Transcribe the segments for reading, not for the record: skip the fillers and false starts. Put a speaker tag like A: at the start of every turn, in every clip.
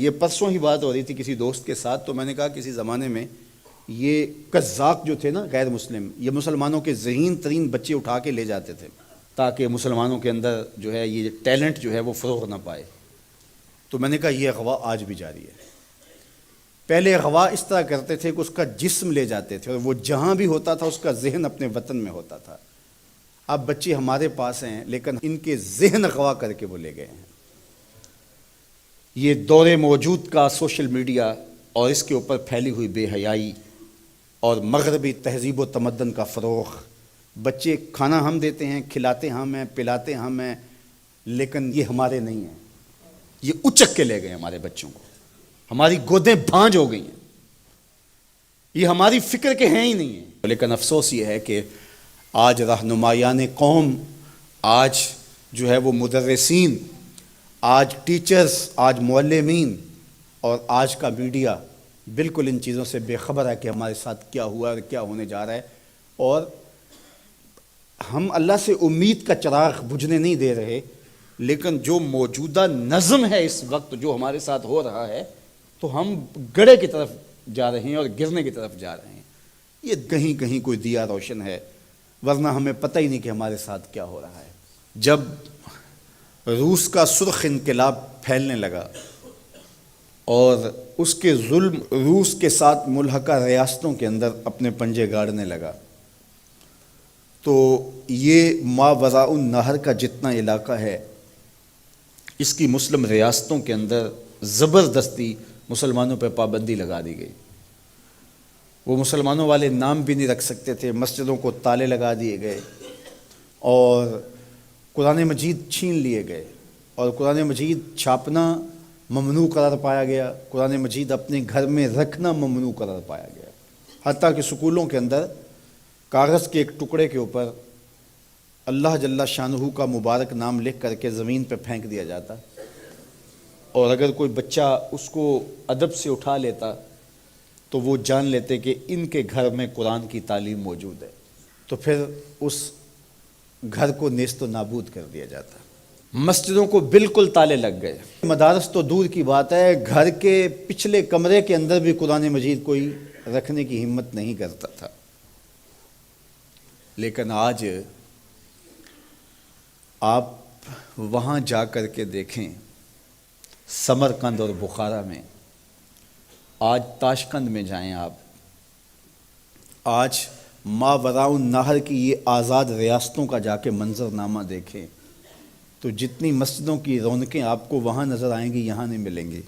A: یہ پرسوں ہی بات ہو رہی تھی کسی دوست کے ساتھ، تو میں نے کہا کسی زمانے میں یہ قزاق جو تھے نا غیر مسلم، یہ مسلمانوں کے ذہین ترین بچے اٹھا کے لے جاتے تھے تاکہ مسلمانوں کے اندر جو ہے یہ ٹیلنٹ جو ہے وہ فروغ نہ پائے۔ تو میں نے کہا یہ اغوا آج بھی جاری ہے۔ پہلے اغوا اس طرح کرتے تھے کہ اس کا جسم لے جاتے تھے اور وہ جہاں بھی ہوتا تھا اس کا ذہن اپنے وطن میں ہوتا تھا۔ اب بچے ہمارے پاس ہیں لیکن ان کے ذہن اغوا کر کے وہ لے گئے ہیں۔ یہ دور موجود کا سوشل میڈیا اور اس کے اوپر پھیلی ہوئی بے حیائی اور مغربی تہذیب و تمدن کا فروغ، بچے کھانا ہم دیتے ہیں، کھلاتے ہم ہیں، پلاتے ہم ہیں، لیکن یہ ہمارے نہیں ہیں، یہ اچک کے لے گئے ہمارے بچوں کو، ہماری گودیں بھانج ہو گئی ہیں، یہ ہماری فکر کے ہیں ہی نہیں ہیں۔ لیکن افسوس یہ ہے کہ آج رہنمایان قوم، آج جو ہے وہ مدرسین، آج ٹیچرز، آج معلمین اور آج کا میڈیا بالکل ان چیزوں سے بے خبر ہے کہ ہمارے ساتھ کیا ہوا اور کیا ہونے جا رہا ہے، اور ہم اللہ سے امید کا چراغ بجھنے نہیں دے رہے، لیکن جو موجودہ نظم ہے اس وقت جو ہمارے ساتھ ہو رہا ہے تو ہم گڑھے کی طرف جا رہے ہیں اور گرنے کی طرف جا رہے ہیں۔ یہ کہیں کہیں کوئی دیا روشن ہے، ورنہ ہمیں پتہ ہی نہیں کہ ہمارے ساتھ کیا ہو رہا ہے۔ جب روس کا سرخ انقلاب پھیلنے لگا اور اس کے ظلم روس کے ساتھ ملحقہ ریاستوں کے اندر اپنے پنجے گاڑنے لگا، تو یہ ماوراء النہر کا جتنا علاقہ ہے اس کی مسلم ریاستوں کے اندر زبردستی مسلمانوں پہ پابندی لگا دی گئی۔ وہ مسلمانوں والے نام بھی نہیں رکھ سکتے تھے، مسجدوں کو تالے لگا دیے گئے اور قرآن مجید چھین لیے گئے، اور قرآن مجید چھاپنا ممنوع قرار پایا گیا، قرآن مجید اپنے گھر میں رکھنا ممنوع قرار پایا گیا، حتیٰ کہ سکولوں کے اندر کاغذ کے ایک ٹکڑے کے اوپر اللہ جل شانہ کا مبارک نام لکھ کر کے زمین پہ پھینک دیا جاتا، اور اگر کوئی بچہ اس کو ادب سے اٹھا لیتا تو وہ جان لیتے کہ ان کے گھر میں قرآن کی تعلیم موجود ہے، تو پھر اس گھر کو نیست و نابود کر دیا جاتا۔ مسجدوں کو بالکل تالے لگ گئے، مدارس تو دور کی بات ہے، گھر کے پچھلے کمرے کے اندر بھی قرآن مجید کوئی رکھنے کی ہمت نہیں کرتا تھا۔ لیکن آج آپ وہاں جا کر کے دیکھیں، سمرقند اور بخارا میں، آج تاشقند میں جائیں آپ، آج ماوراء النہر کی یہ آزاد ریاستوں کا جا کے منظرنامہ دیکھیں تو جتنی مسجدوں کی رونقیں آپ کو وہاں نظر آئیں گی یہاں نہیں ملیں گی،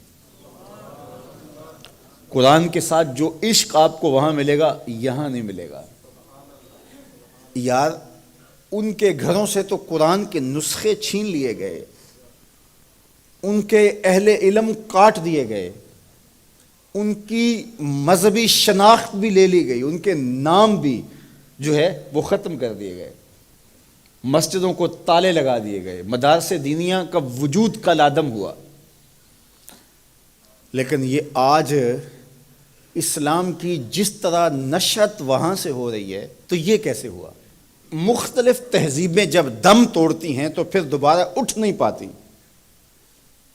A: قرآن کے ساتھ جو عشق آپ کو وہاں ملے گا یہاں نہیں ملے گا۔ یار ان کے گھروں سے تو قرآن کے نسخے چھین لیے گئے، ان کے اہل علم کاٹ دیے گئے، ان کی مذہبی شناخت بھی لے لی گئی، ان کے نام بھی جو ہے وہ ختم کر دیے گئے، مسجدوں کو تالے لگا دیے گئے، مدارس دینیہ کا وجود کا عدم ہوا۔ لیکن یہ آج اسلام کی جس طرح نشأت وہاں سے ہو رہی ہے تو یہ کیسے ہوا؟ مختلف تہذیبیں جب دم توڑتی ہیں تو پھر دوبارہ اٹھ نہیں پاتی،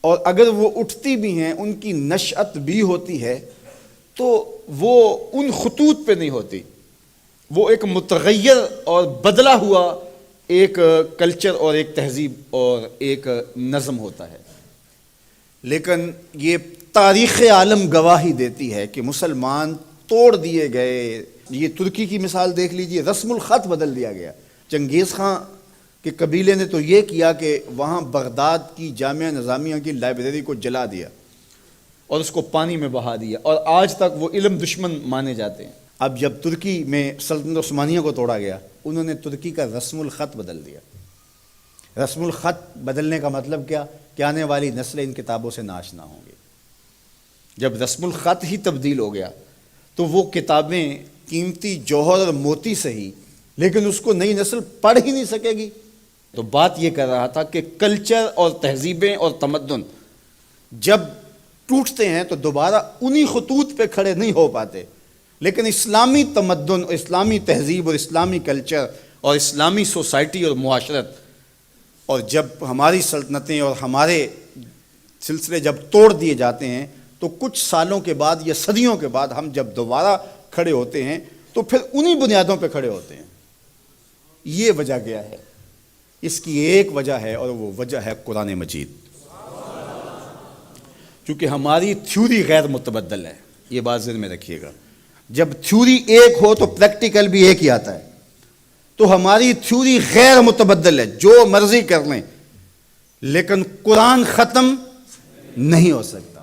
A: اور اگر وہ اٹھتی بھی ہیں ان کی نشأت بھی ہوتی ہے تو وہ ان خطوط پہ نہیں ہوتی، وہ ایک متغیر اور بدلا ہوا ایک کلچر اور ایک تہذیب اور ایک نظم ہوتا ہے۔ لیکن یہ تاریخ عالم گواہی دیتی ہے کہ مسلمان توڑ دیے گئے۔ یہ ترکی کی مثال دیکھ لیجئے، رسم الخط بدل دیا گیا۔ چنگیز خان کے قبیلے نے تو یہ کیا کہ وہاں بغداد کی جامعہ نظامیہ کی لائبریری کو جلا دیا اور اس کو پانی میں بہا دیا، اور آج تک وہ علم دشمن مانے جاتے ہیں۔ اب جب ترکی میں سلطنت عثمانیہ کو توڑا گیا، انہوں نے ترکی کا رسم الخط بدل دیا۔ رسم الخط بدلنے کا مطلب کیا کہ آنے والی نسلیں ان کتابوں سے ناشنا ہوں گی۔ جب رسم الخط ہی تبدیل ہو گیا تو وہ کتابیں قیمتی جوہر اور موتی سہی، لیکن اس کو نئی نسل پڑھ ہی نہیں سکے گی۔ تو بات یہ کر رہا تھا کہ کلچر اور تہذیبیں اور تمدن جب ٹوٹتے ہیں تو دوبارہ انہی خطوط پہ کھڑے نہیں ہو پاتے، لیکن اسلامی تمدن، اسلامی تہذیب اور اسلامی کلچر اور اسلامی سوسائٹی اور معاشرت، اور جب ہماری سلطنتیں اور ہمارے سلسلے جب توڑ دیے جاتے ہیں تو کچھ سالوں کے بعد یا صدیوں کے بعد ہم جب دوبارہ کھڑے ہوتے ہیں تو پھر انہی بنیادوں پہ کھڑے ہوتے ہیں. یہ وجہ کیا ہے؟ اس کی ایک وجہ ہے اور وہ وجہ ہے قرآن مجید. چونکہ ہماری تھیوری غیر متبدل ہے، یہ بات ذہن میں رکھیے گا. جب تھیوری ایک ہو تو پریکٹیکل بھی ایک ہی آتا ہے. تو ہماری تھیوری غیر متبدل ہے، جو مرضی کر لیں، لیکن قرآن ختم نہیں ہو سکتا.